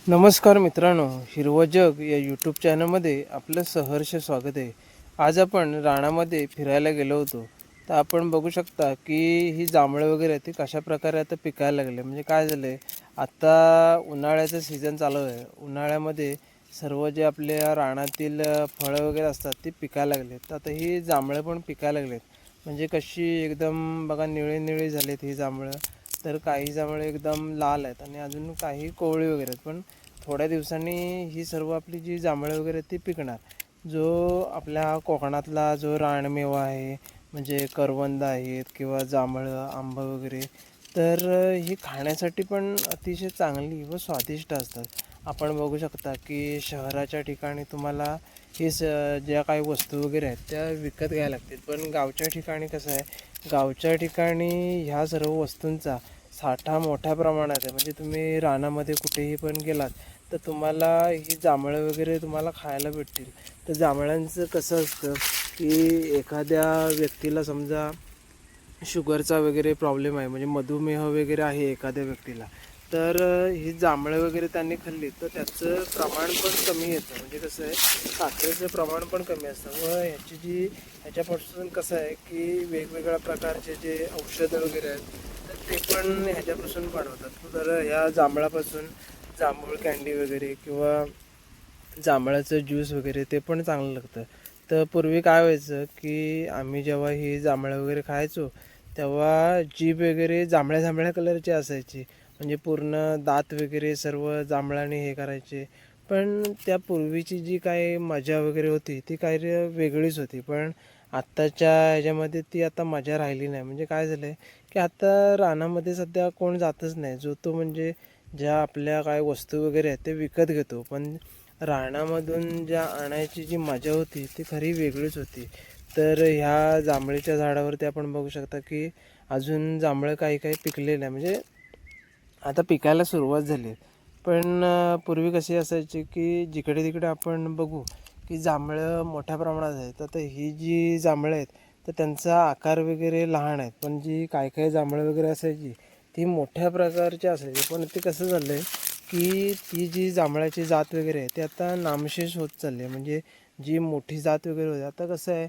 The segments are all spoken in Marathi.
नमस्कार मित्रांनो, हिरवं जग या यूट्यूब चॅनलमध्ये आपलं सहर्ष स्वागत आहे. आज आपण रानामध्ये फिरायला गेलो होतो. तर आपण बघू शकता की ही जांभळं वगैरे ती कशा प्रकारे आता पिकायला लागले. म्हणजे काय झालं आहे, आता उन्हाळ्याचं सीझन चालू आहे. उन्हाळ्यामध्ये सर्व जे आपल्या रानातील फळं वगैरे असतात ती पिकायला लागलेत. तर आता ही जांभळं पण पिकायला लागलेत. म्हणजे कशी एकदम बघा निळे निळे झालेत ही जांभळं. तर काही जांभळं एकदम लाल आहेत आणि अजून काही कोवळी वगैरे आहेत. पण थोड्या दिवसांनी ही सर्व आपली जी जांभळं वगैरे ती पिकणार. जो आपल्या कोकणातला जो रानमेवा आहे, म्हणजे करवंद आहेत किंवा जांभळं, आंबा वगैरे, तर ही खाण्यासाठी पण अतिशय चांगली व स्वादिष्ट असतात. आपण बघू शकता की शहराच्या ठिकाणी तुम्हाला हे ज्या काही वस्तू वगैरे आहेत त्या विकत घ्यायला लागतील. पण गावच्या ठिकाणी कसं आहे, गावच्या ठिकाणी ह्या सर्व वस्तूंचा साठा मोठ्या प्रमाणात आहे. म्हणजे तुम्ही रानामध्ये कुठेही पण गेलात तर तुम्हाला ही जांभळं वगैरे तुम्हाला खायला भेटतील. तर जांभळांचं कसं असतं की एखाद्या व्यक्तीला समजा शुगरचा वगैरे प्रॉब्लेम आहे, म्हणजे मधुमेह वगैरे आहे एखाद्या व्यक्तीला, तर ही जांभळं वगैरे त्यांनी खाल्ली तर त्याचं प्रमाण पण कमी येतं. म्हणजे कसं आहे, साखरेचं प्रमाण पण कमी असतं व ह्याच्यापासून कसं आहे की वेगवेगळ्या प्रकारचे जे औषधं वगैरे आहेत तर ते पण ह्याच्यापासून बनवतात. तर ह्या जांभळापासून जांभूळ कँडी वगैरे किंवा जांभळाचं ज्यूस वगैरे ते पण चांगलं लागतं. तर पूर्वी काय व्हायचं की आम्ही जेव्हा ही जांभळं वगैरे खायचो तेव्हा जीभ वगैरे जांभळ्या जांभळ्या कलरची असायची. म्हणजे पूर्ण दात वगैरे सर्व जांभळाने हे करायचे. पण त्या पूर्वीची जी काही मजा वगैरे होती ती काही वेगळीच होती. पण आत्ताच्या ह्याच्यामध्ये ती आता मजा राहिली नाही. म्हणजे काय झालं आहे की आता रानामध्ये सध्या कोण जातच नाही. जो तो म्हणजे ज्या आपल्या काय वस्तू वगैरे आहेत ते विकत घेतो. पण रानामधून ज्या आणायची जी मजा होती ती खरी वेगळीच होती. तर ह्या जांभळीच्या झाडावरती आपण बघू शकता की अजून जांभळं काही काही पिकलेलं आहे. म्हणजे आता पिकायला सुरुवात झाली आहे. पण पूर्वी कशी असायची की जिकडे तिकडे आपण बघू की जांभळं मोठ्या प्रमाणात आहेत. आता ही जी जांभळं आहेत तर त्यांचा आकार वगैरे लहान आहेत. पण जी काही काही जांभळं वगैरे असायची ती मोठ्या प्रकारची असायची. पण ते कसं झालं आहे की ती जी जांभळाची जात वगैरे आहे ती आता नामशेष होत चालली आहे. म्हणजे जी मोठी जात वगैरे होती, आता कसं आहे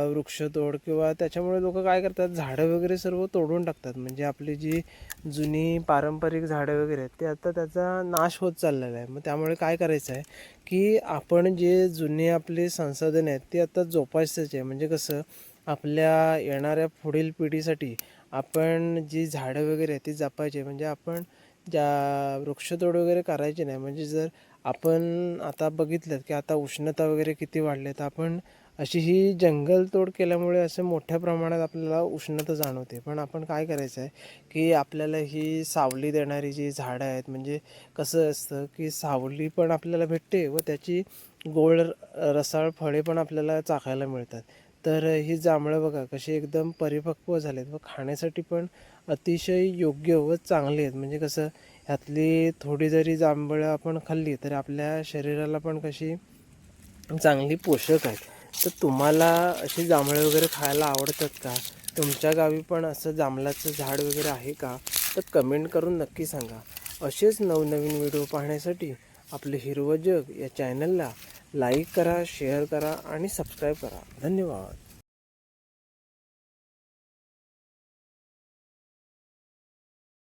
वृक्षतोड किंवा त्याच्यामुळे लोक काय करतात, झाडं वगैरे सर्व तोडून टाकतात. म्हणजे आपली जी जुनी पारंपरिक झाडं वगैरे आहेत ते आता त्याचा नाश होत चाललेला आहे. मग त्यामुळे काय करायचं आहे की आपण जे जुने आपले संसाधन आहेत ते आता जोपासायचे आहे. म्हणजे कसं आपल्या येणाऱ्या पुढील पिढीसाठी आपण जी झाडं वगैरे आहेत ती जपायची. म्हणजे आपण ज्या वृक्षतोड वगैरे करायची नाही. म्हणजे जर आपण आता बघितलं की आता उष्णता वगैरे किती वाढली, तर आपण अशी ही जंगलतोड केल्यामुळे असं मोठ्या प्रमाणात आपल्याला उष्णता जाणवते. पण आपण काय करायचं आहे की आपल्याला ही सावली देणारी जी झाडं आहेत, म्हणजे कसं असतं की सावली पण आपल्याला भेटते व त्याची गोड रसाळ फळे पण आपल्याला चाखायला मिळतात. तर ही जांभळं बघा कशी एकदम परिपक्व झालेत व खाण्यासाठी पण अतिशय योग्य व चांगली आहेत. म्हणजे कसं ह्यातली थोडी जरी जांभळं आपण खाल्ली तर आपल्या शरीराला पण कशी चांगली पोषक आहेत. तर तुम्हाला अशी जांभळं वगैरे खायला आवडतात का? तुमच्या गावी पण असं जांभळाचं झाड वगैरे आहे का? तर कमेंट करून नक्की सांगा. असेच नवनवीन व्हिडिओ पाहण्यासाठी आपले हिरवं जग या चॅनलला लाईक करा, शेअर करा आणि सबस्क्राईब करा. धन्यवाद.